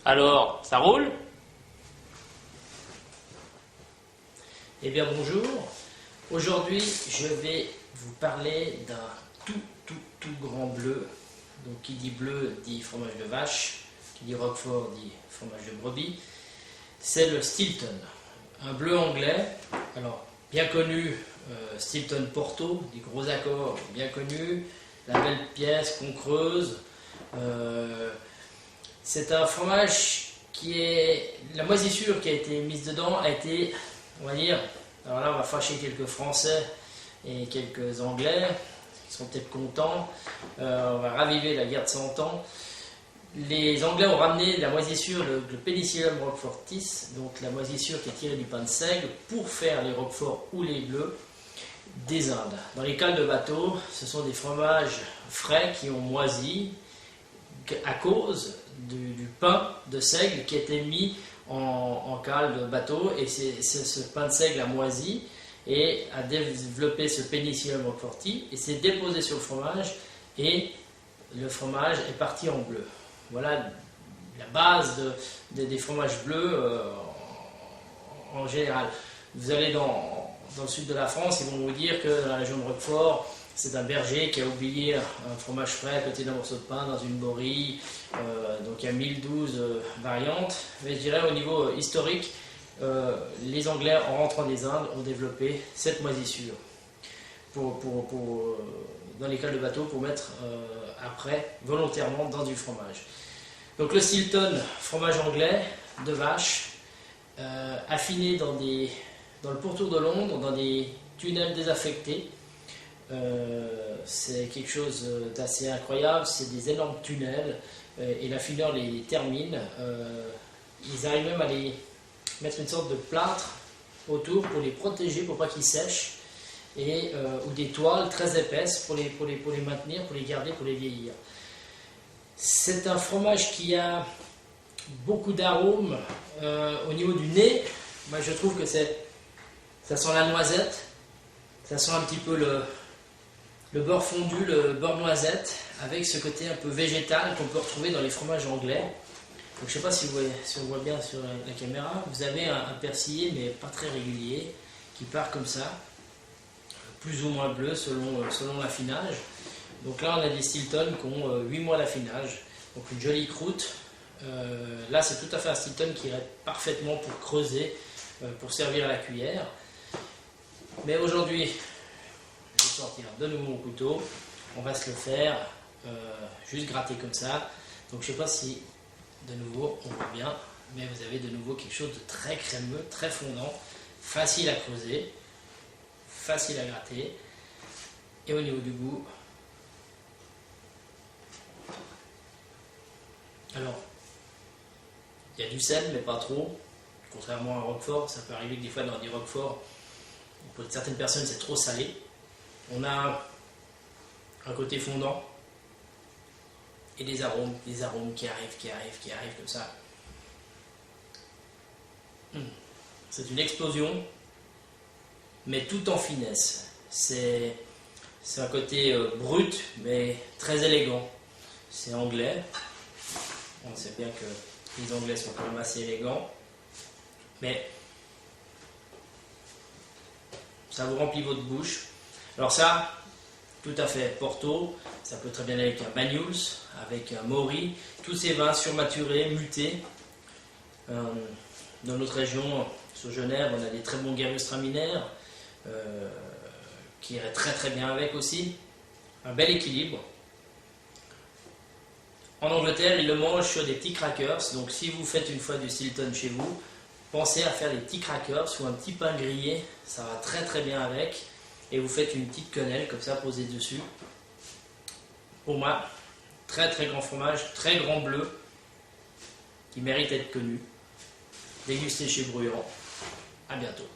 Alors, ça roule? Eh bien bonjour, aujourd'hui je vais vous parler d'un tout grand bleu. Donc qui dit bleu dit fromage de vache, qui dit Roquefort dit fromage de brebis. C'est le Stilton, un bleu anglais, alors bien connu, Stilton Porto, des gros accords bien connus, la belle pièce qu'on creuse. C'est un fromage qui est, la moisissure qui a été mise dedans a été, on va dire, alors là on va fâcher quelques Français et quelques Anglais qui sont peut-être contents, on va raviver la guerre de 100 ans. Les Anglais ont ramené la moisissure, le Penicillium roquefortis, donc la moisissure qui est tirée du pain de seigle, pour faire les roqueforts ou les bleus des Indes. Dans les cales de bateau, ce sont des fromages frais qui ont moisi à cause du pain de seigle qui a été mis en cale de bateau, et ce pain de seigle a moisi et a développé ce Penicillium roquefortis et s'est déposé sur le fromage, et le fromage est parti en bleu. Voilà la base des fromages bleus en général. Vous allez dans le sud de la France, ils vont vous dire que dans la région de Roquefort, c'est un berger qui a oublié un fromage frais à côté d'un morceau de pain dans une borille. Donc il y a 1012 variantes. Mais je dirais au niveau historique, les Anglais, en rentrant des Indes, ont développé cette moisissure dans les cales de bateau pour mettre après volontairement dans du fromage. Donc le Stilton, fromage anglais de vache, affiné dans le pourtour de Londres, dans des tunnels désaffectés. C'est quelque chose d'assez incroyable, c'est des énormes tunnels, et l'affineur les termine. Ils arrivent même à les mettre une sorte de plâtre autour pour les protéger, pour pas qu'ils sèchent, ou des toiles très épaisses pour les maintenir, pour les garder, pour les vieillir. C'est un fromage qui a beaucoup d'arômes au niveau du nez. Moi je trouve que ça sent la noisette, ça sent un petit peu le beurre fondu, le beurre noisette, avec ce côté un peu végétal qu'on peut retrouver dans les fromages anglais. Donc, je ne sais pas si on voit bien sur la caméra, vous avez un persillé mais pas très régulier, qui part comme ça, plus ou moins bleu selon l'affinage. Donc là on a des Stilton qui ont 8 mois d'affinage, donc une jolie croûte. Là c'est tout à fait un Stilton qui irait parfaitement pour creuser, pour servir à la cuillère. Mais aujourd'hui, je vais sortir de nouveau mon couteau, on va se le faire juste gratter comme ça. Donc je ne sais pas si de nouveau on voit bien, mais vous avez de nouveau quelque chose de très crémeux, très fondant, facile à creuser, facile à gratter, et au niveau du goût, alors il y a du sel mais pas trop, contrairement à un Roquefort. Ça peut arriver que des fois dans des Roquefort, pour certaines personnes c'est trop salé. On a un côté fondant et des arômes qui arrivent comme ça. C'est une explosion, mais tout en finesse. C'est un côté brut, mais très élégant. C'est anglais. On sait bien que les Anglais sont quand même assez élégants, mais ça vous remplit votre bouche. Alors ça, tout à fait, Porto, ça peut très bien aller avec un Banyuls, avec un Maury, tous ces vins surmaturés, mutés. Dans notre région, sur Genève, on a des très bons Gewürztraminer, qui iraient très bien avec aussi. Un bel équilibre. En Angleterre, ils le mangent sur des petits crackers, donc si vous faites une fois du Stilton chez vous, pensez à faire des petits crackers ou un petit pain grillé, ça va très bien avec. Et vous faites une petite quenelle comme ça posée dessus. Pour moi, très grand fromage, très grand bleu, qui mérite d'être connu. Dégustez chez Bruyant. À bientôt.